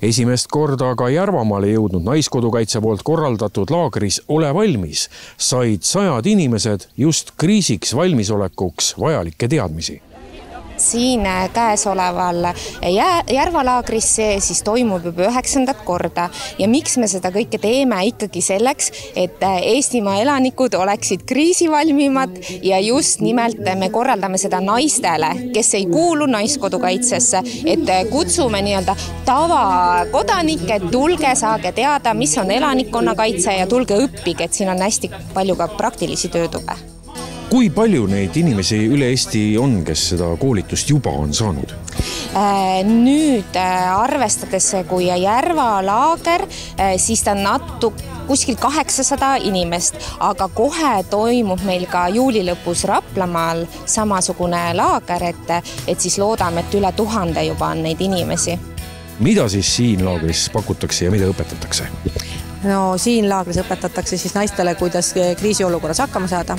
Esimest korda aga Järvamaale jõudnud Naiskodukaitse poolt korraldatud laagris Ole valmis said 100 inimesed just kriisiks valmisolekuks vajalikke teadmisi. Siin käesoleval Järvalaagris siis toimub juba 9. korda ja miks me seda kõike teeme ikkagi selleks, et Eestimaa elanikud oleksid kriisivalmimad ja just nimelt me korraldame seda naistele, kes ei kuulu Naiskodukaitsesse, et kutsume nii-öelda tavakodanikke, et tulge, saage teada, mis on elanikkonnakaitse ja tulge õppige, et siin on hästi palju ka praktilisi töötube. Kui palju neid inimesi üle Eesti on, kes seda koolitust juba on saanud? Nüüd arvestades, kui Järvalaager, siis ta on kuskil 800 inimest, aga kohe toimub meil ka juuli lõpus Raplamaal samasugune laager, et siis loodame, et üle 1000 juba on neid inimesi. Mida siis siin laagris pakutakse ja mida õpetatakse? No siin laagris õpetatakse siis naistele, kuidas kriisiolukorras hakkama saada.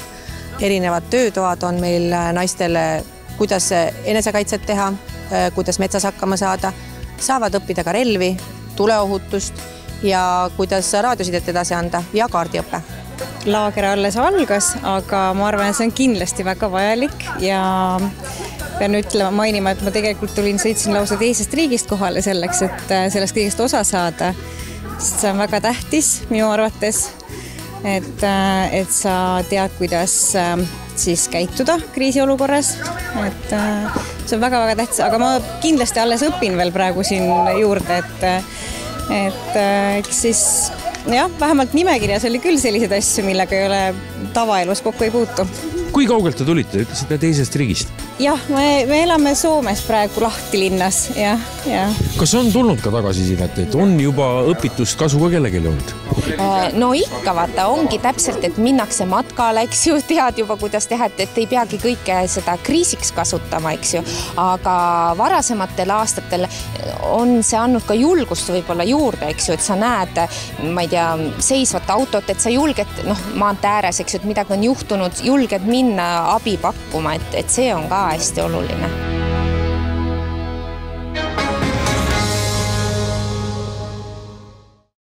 Erinevad töötoad on meil naistele, kuidas enesekaitset teha, kuidas metsas hakkama saada, saavad õppida ka relvi, tuleohutust ja kuidas raadiosidet edasi anda ja kaardiõppe. Laager alles algas, aga ma arvan, et see on kindlasti väga vajalik ja pean mainima, et ma tegelikult sõitsin lausa teisest riigist kohale selleks, et sellest kõigest osa saada. See on väga tähtis minu arvates. Et sa tead, kuidas siis käituda kriisiolukorras. Et see on väga-väga tähtis, aga ma kindlasti alles õpin veel praegu siin juurde, et siis vähemalt nimekirjas oli küll selliseid asju, millega ei ole tavaelus kokku ei puutu. Kui kaugelt te tulite? Ütlesite teisest riigist? Jah, me elame Soomes praegu Lahti linnas. Ja. Kas on tulnud ka tagasisidet, et on juba õpitust kasu ka kellelegi olnud? No ikka vaata, ongi täpselt, et minnakse matkale, eks ju, tead juba, kuidas teha, et ei peagi kõike seda kriisiks kasutama, eks ju, aga varasematel aastatel on see andnud ka julgust võib-olla juurde, eks ju, et sa näed, ma ei tea, seisvat autot, et sa julged, maantee ääres, eks ju, et midagi on juhtunud, julged minna abi pakkuma, et see on ka hästi oluline.